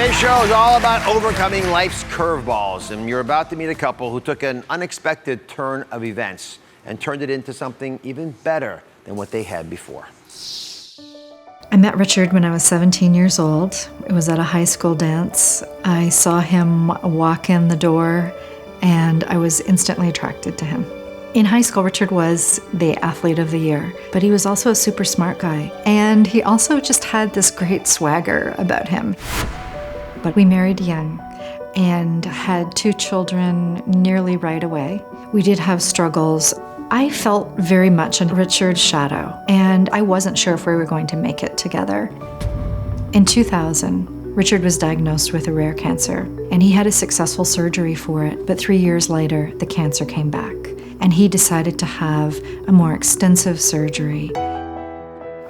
Today's show is all about overcoming life's curveballs, and you're about to meet a couple who took an unexpected turn of events and turned it into something even better than what they had before. I met Richard when I was 17 years old. It was at a high school dance. I saw him walk in the door, and I was instantly attracted to him. In high school, Richard was the athlete of the year, but he was also a super smart guy, and he also just had this great swagger about him. But we married young and had 2 children nearly right away. We did have struggles. I felt very much in Richard's shadow, and I wasn't sure if we were going to make it together. In 2000, Richard was diagnosed with a rare cancer, and he had a successful surgery for it, but 3 years later, the cancer came back, and he decided to have a more extensive surgery.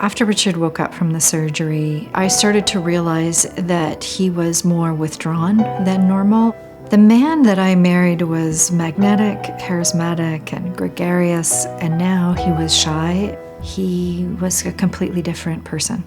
After Richard woke up from the surgery, I started to realize that he was more withdrawn than normal. The man that I married was magnetic, charismatic, and gregarious, and now he was shy. He was a completely different person.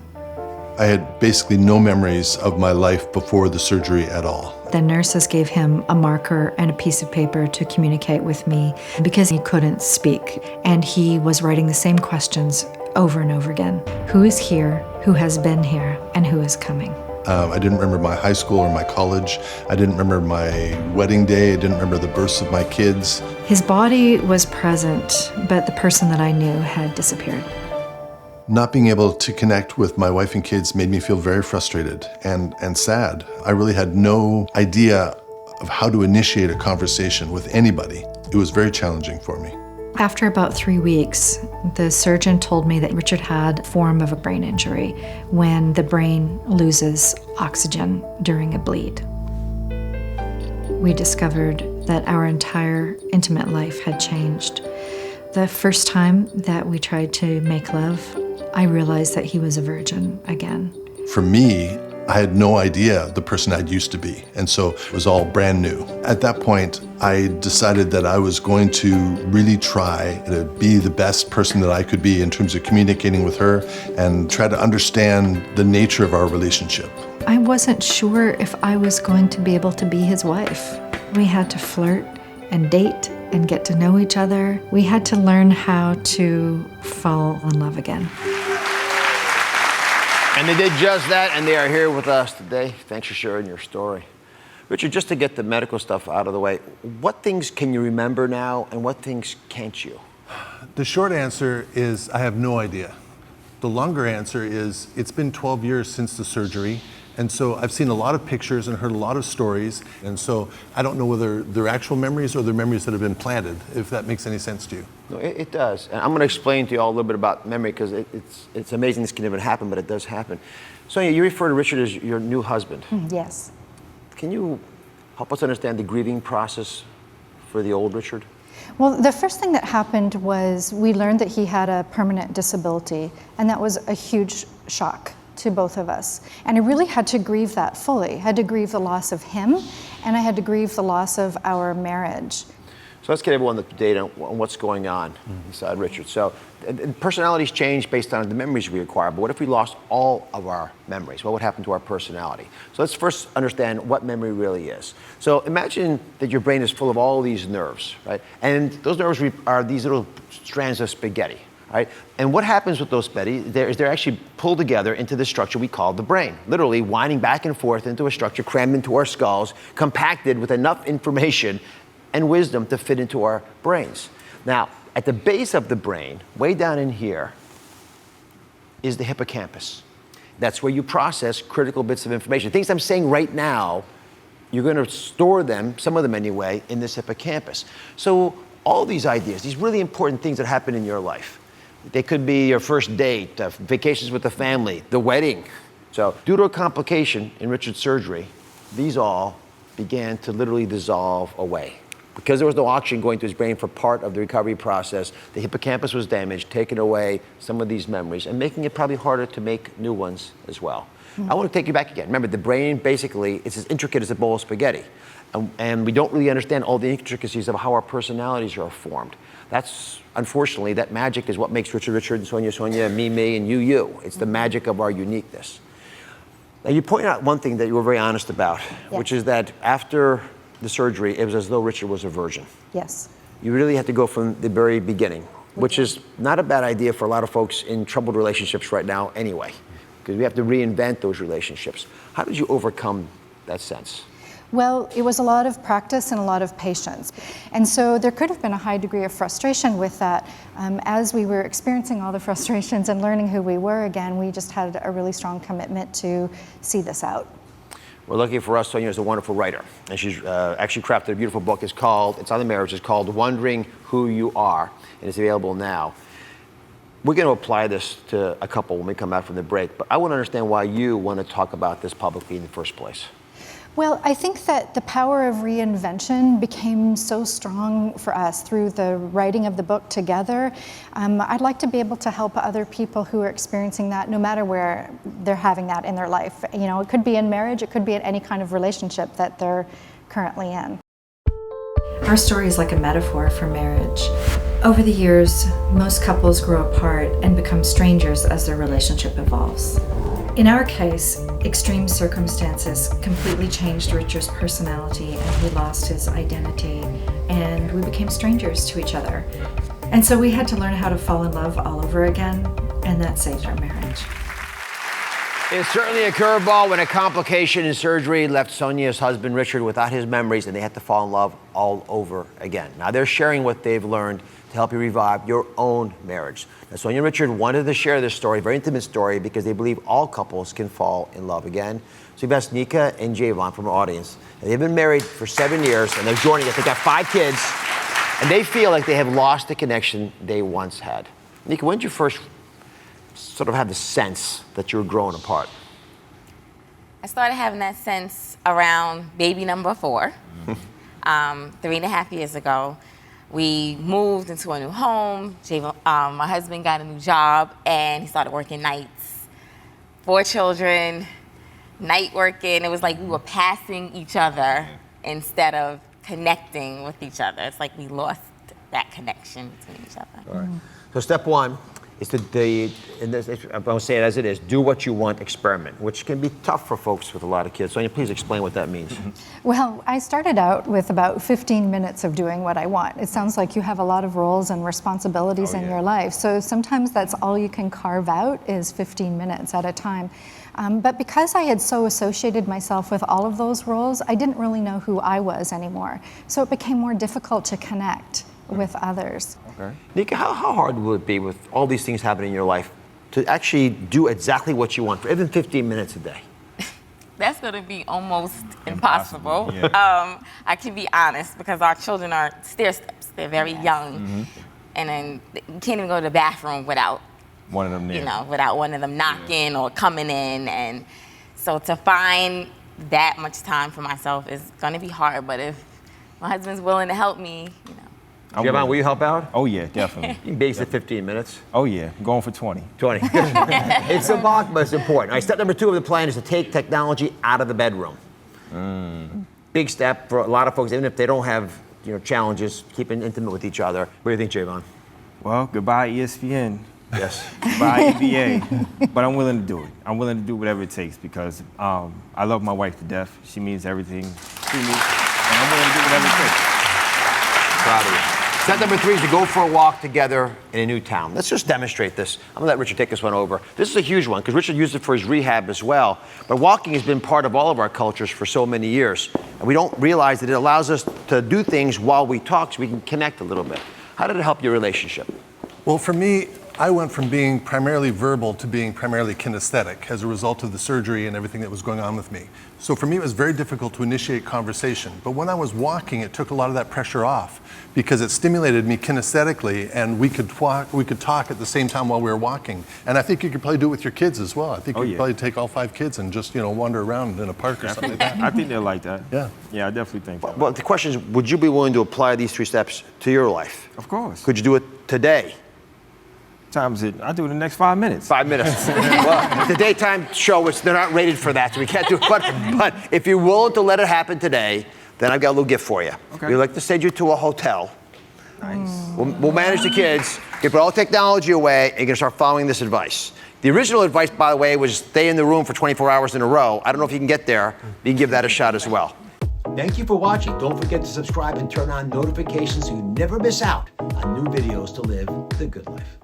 I had basically no memories of my life before the surgery at all. The nurses gave him a marker and a piece of paper to communicate with me because he couldn't speak, and he was writing the same questions over and over again. Who is here, who has been here, and who is coming? I didn't remember my high school or my college. I didn't remember my wedding day. I didn't remember the births of my kids. His body was present, but the person that I knew had disappeared. Not being able to connect with my wife and kids made me feel very frustrated and sad. I really had no idea of how to initiate a conversation with anybody. It was very challenging for me. After about 3 weeks, the surgeon told me that Richard had a form of a brain injury when the brain loses oxygen during a bleed. We discovered that our entire intimate life had changed. The first time that we tried to make love, I realized that he was a virgin again. For me, I had no idea the person I'd used to be, and so it was all brand new. At that point, I decided that I was going to really try to be the best person that I could be in terms of communicating with her and try to understand the nature of our relationship. I wasn't sure if I was going to be able to be his wife. We had to flirt and date and get to know each other. We had to learn how to fall in love again. And they did just that, and they are here with us today. Thanks for sharing your story. Richard, just to get the medical stuff out of the way, what things can you remember now, and what things can't you? The short answer is I have no idea. The longer answer is it's been 12 years since the surgery, and so I've seen a lot of pictures and heard a lot of stories, and so I don't know whether they're actual memories or they're memories that have been planted, if that makes any sense to you. No, it does. And I'm going to explain to you all a little bit about memory because it's amazing this can even happen, but it does happen. Sonya, you refer to Richard as your new husband. Yes. Can you help us understand the grieving process for the old Richard? Well, the first thing that happened was we learned that he had a permanent disability, and that was a huge shock to both of us. And I really had to grieve that fully. I had to grieve the loss of him, and I had to grieve the loss of our marriage. So let's get everyone up to date on what's going on inside Richard. So and personalities change based on the memories we acquire, but what if we lost all of our memories? What would happen to our personality? So let's first understand what memory really is. So imagine that your brain is full of all these nerves, right? And those nerves are these little strands of spaghetti, right? And what happens with those spaghetti, they're actually pulled together into the structure we call the brain, literally winding back and forth into a structure crammed into our skulls, compacted with enough information and wisdom to fit into our brains. Now, at the base of the brain, way down in here, is the hippocampus. That's where you process critical bits of information. Things I'm saying right now, you're going to store them, some of them anyway, in this hippocampus. So all these ideas, these really important things that happen in your life, they could be your first date, vacations with the family, the wedding. So due to a complication in Richard's surgery, these all began to literally dissolve away. Because there was no oxygen going to his brain for part of the recovery process, the hippocampus was damaged, taking away some of these memories and making it probably harder to make new ones as well. I want to take you back again. Remember, the brain basically is as intricate as a bowl of spaghetti. And we don't really understand all the intricacies of how our personalities are formed. That's, unfortunately, that magic is what makes Richard, Richard, and Sonya, Sonya, and me, and you. It's the magic of our uniqueness. Now, you point out one thing that you were very honest about, which is that after the surgery, it was as though Richard was a virgin. Yes. You really had to go from the very beginning, which is not a bad idea for a lot of folks in troubled relationships right now anyway, because we have to reinvent those relationships. How did you overcome that sense? Well, it was a lot of practice and a lot of patience. And so there could have been a high degree of frustration with that. As we were experiencing all the frustrations and learning who we were again, we just had a really strong commitment to see this out. Well, lucky for us, Sonya is a wonderful writer, and she's actually crafted a beautiful book. It's on the marriage. It's called Wondering Who You Are, and it's available now. We're going to apply this to a couple when we come out from the break, but I want to understand why you want to talk about this publicly in the first place. Well, I think that the power of reinvention became so strong for us through the writing of the book together. I'd like to be able to help other people who are experiencing that, no matter where they're having that in their life. You know, it could be in marriage, it could be in any kind of relationship that they're currently in. Our story is like a metaphor for marriage. Over the years, most couples grow apart and become strangers as their relationship evolves. In our case, extreme circumstances completely changed Richard's personality and he lost his identity, and we became strangers to each other. And so we had to learn how to fall in love all over again, and that saved our marriage. It's certainly a curveball when a complication in surgery left Sonya's husband, Richard, without his memories, and they had to fall in love all over again. Now they're sharing what they've learned to help you revive your own marriage. Now, Sonya and Richard wanted to share this story, very intimate story, because they believe all couples can fall in love again. So we've asked Nika and Javon from our audience. And they've been married for 7 years, and they're joining us. They've got 5 kids, and they feel like they have lost the connection they once had. Nika, when did you first sort of have the sense that you were growing apart? I started having that sense around baby number 4, 3.5 years ago. We moved into a new home. My husband got a new job, and he started working nights. 4 children, night working. It was like we were passing each other instead of connecting with each other. It's like we lost that connection between each other. All right. So step 1 is I'm going to say it as it is, do what you want, experiment, which can be tough for folks with a lot of kids. Sonya, please explain what that means. Well, I started out with about 15 minutes of doing what I want. It sounds like you have a lot of roles and responsibilities in your life. So sometimes that's all you can carve out is 15 minutes at a time. But because I had so associated myself with all of those roles, I didn't really know who I was anymore. So it became more difficult to connect with others. Okay. Nika, how hard will it be with all these things happening in your life to actually do exactly what you want for even 15 minutes a day? That's going to be almost impossible. I can be honest, because our children are stair steps. They're very young, and then you can't even go to the bathroom without one of them there. You know, without one of them knocking or coming in, and so to find that much time for myself is going to be hard. But if my husband's willing to help me, you know. Javon, will you help out? Oh yeah, definitely. You can base it 15 minutes. Oh yeah, I'm going for 20. 20. It's symbolic, but it's important. All right, step number 2 of the plan is to take technology out of the bedroom. Big step for a lot of folks, even if they don't have challenges, keeping intimate with each other. What do you think, Javon? Well, goodbye ESPN. Yes. Goodbye NBA. But I'm willing to do it. I'm willing to do whatever it takes because I love my wife to death. She means everything to me, and I'm willing to do whatever it takes. Proud of you. Step number 3 is to go for a walk together in a new town. Let's just demonstrate this. I'm gonna let Richard take this one over. This is a huge one because Richard used it for his rehab as well. But walking has been part of all of our cultures for so many years. And we don't realize that it allows us to do things while we talk so we can connect a little bit. How did it help your relationship? Well, for me, I went from being primarily verbal to being primarily kinesthetic as a result of the surgery and everything that was going on with me. So for me, it was very difficult to initiate conversation. But when I was walking, it took a lot of that pressure off because it stimulated me kinesthetically, and we could talk at the same time while we were walking. And I think you could probably do it with your kids as well. I think you could probably take all 5 kids and just wander around in a park or something like that. I think they're like that. Yeah. Yeah, I definitely think that. Well, the question is, would you be willing to apply these 3 steps to your life? Of course. Could you do it today? Time is it? I do it in the next 5 minutes. 5 minutes. Well, the daytime show, they're not rated for that, so we can't do it. But if you're willing to let it happen today, then I've got a little gift for you. Okay. We'd like to send you to a hotel. Nice. We'll manage the kids, You put all technology away and you're gonna start following this advice. The original advice, by the way, was stay in the room for 24 hours in a row. I don't know if you can get there, but you can give that a shot as well. Thank you for watching. Don't forget to subscribe and turn on notifications so you never miss out on new videos to live the good life.